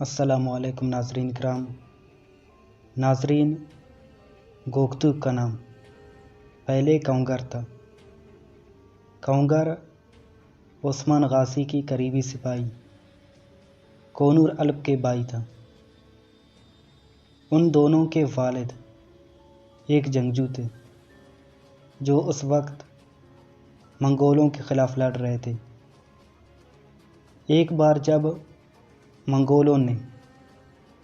السلام علیکم ناظرین کرام۔ ناظرین، گوکتوک کا نام پہلے کاؤنگر تھا۔ کاؤنگر عثمان غازی کی قریبی سپاہی کونور الپ کے بھائی تھا۔ ان دونوں کے والد ایک جنگجو تھے جو اس وقت منگولوں کے خلاف لڑ رہے تھے۔ ایک بار جب منگولوں نے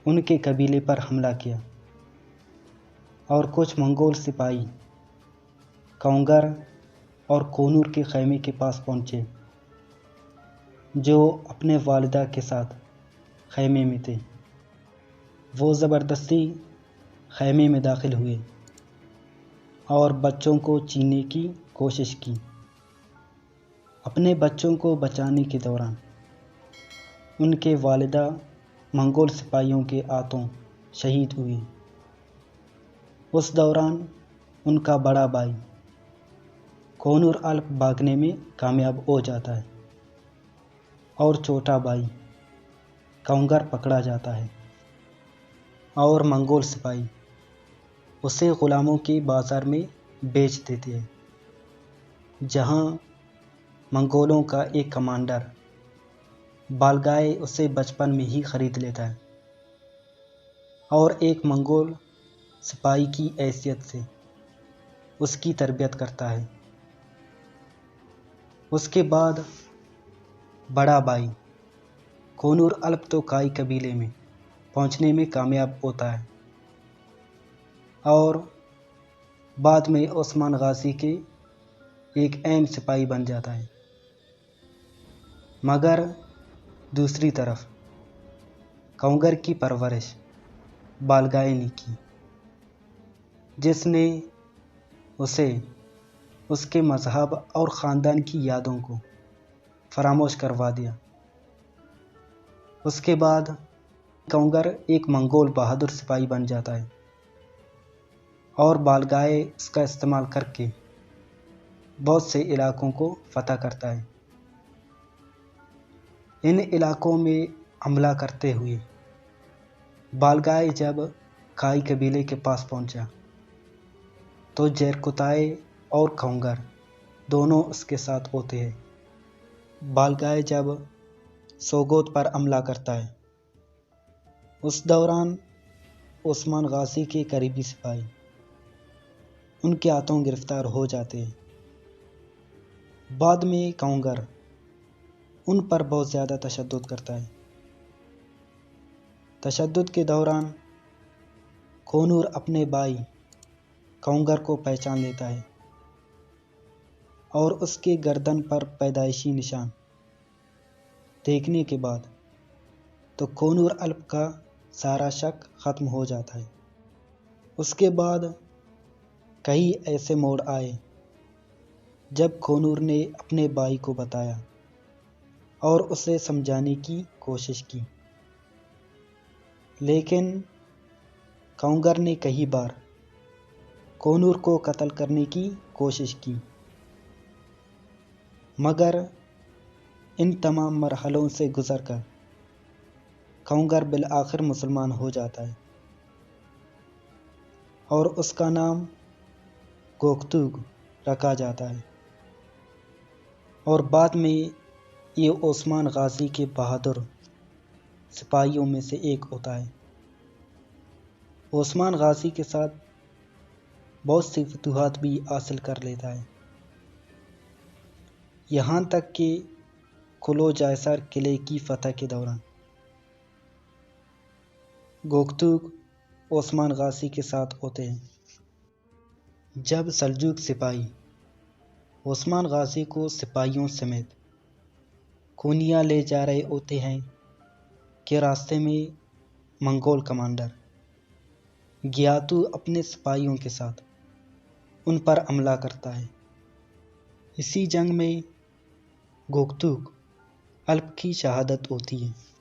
ان کے قبیلے پر حملہ کیا اور کچھ منگول سپاہی کاؤنگر اور کونور کے خیمے کے پاس پہنچے جو اپنے والدہ کے ساتھ خیمے میں تھے۔ وہ زبردستی خیمے میں داخل ہوئے اور بچوں کو چھیننے کی کوشش کی۔ اپنے بچوں کو بچانے کے دوران ان کے والدہ منگول سپاہیوں کے ہاتھوں شہید ہوئی۔ اس دوران ان کا بڑا بھائی کونور الپ بھاگنے میں کامیاب ہو جاتا ہے اور چھوٹا بھائی کاؤنگر پکڑا جاتا ہے اور منگول سپاہی اسے غلاموں کے بازار میں بیچ دیتے ہیں، جہاں منگولوں کا ایک کمانڈر بالگائے اسے بچپن میں ہی خرید لیتا ہے اور ایک منگول سپاہی کی حیثیت سے اس کی تربیت کرتا ہے۔ اس کے بعد بڑا بھائی کونور الپ توکائی قبیلے میں پہنچنے میں کامیاب ہوتا ہے اور بعد میں عثمان غازی کے ایک اہم سپاہی بن جاتا ہے۔ مگر دوسری طرف کاؤنگر کی پرورش بالگائے نے کی، جس نے اسے اس کے مذہب اور خاندان کی یادوں کو فراموش کروا دیا۔ اس کے بعد کاؤنگر ایک منگول بہادر سپاہی بن جاتا ہے اور بالگائے اس کا استعمال کر کے بہت سے علاقوں کو فتح کرتا ہے۔ ان علاقوں میں حملہ کرتے ہوئے بالگائے جب کائی قبیلے کے پاس پہنچا تو جیرکوتائے اور کاؤنگر دونوں اس کے ساتھ ہوتے ہیں۔ بالگائے جب سوگوت پر حملہ کرتا ہے اس دوران عثمان غازی کے قریبی سپاہی ان کے ہاتھوں گرفتار ہو جاتے ہیں۔ بعد میں کاؤنگر ان پر بہت زیادہ تشدد کرتا ہے۔ تشدد کے دوران کونور اپنے بھائی کاؤنگر کو پہچان لیتا ہے اور اس کے گردن پر پیدائشی نشان دیکھنے کے بعد تو کونور الپ کا سارا شک ختم ہو جاتا ہے۔ اس کے بعد کئی ایسے موڑ آئے جب کونور نے اپنے بھائی کو بتایا اور اسے سمجھانے کی کوشش کی، لیکن کاؤنگر نے کئی بار کونور کو قتل کرنے کی کوشش کی، مگر ان تمام مرحلوں سے گزر کر کاؤنگر بالآخر مسلمان ہو جاتا ہے اور اس کا نام گوکتوک رکھا جاتا ہے اور بعد میں یہ عثمان غازی کے بہادر سپاہیوں میں سے ایک ہوتا ہے۔ عثمان غازی کے ساتھ بہت سی فتوحات بھی حاصل کر لیتا ہے، یہاں تک کہ کلو جائسار قلعے کی فتح کے دوران گوکتوک عثمان غازی کے ساتھ ہوتے ہیں۔ جب سلجوق سپاہی عثمان غازی کو سپاہیوں سمیت کونیا لے جا رہے ہوتے ہیں کہ راستے میں منگول کمانڈر گیاتو اپنے سپاہیوں کے ساتھ ان پر حملہ کرتا ہے۔ اسی جنگ میں گوکتوک الپ کی شہادت ہوتی ہے۔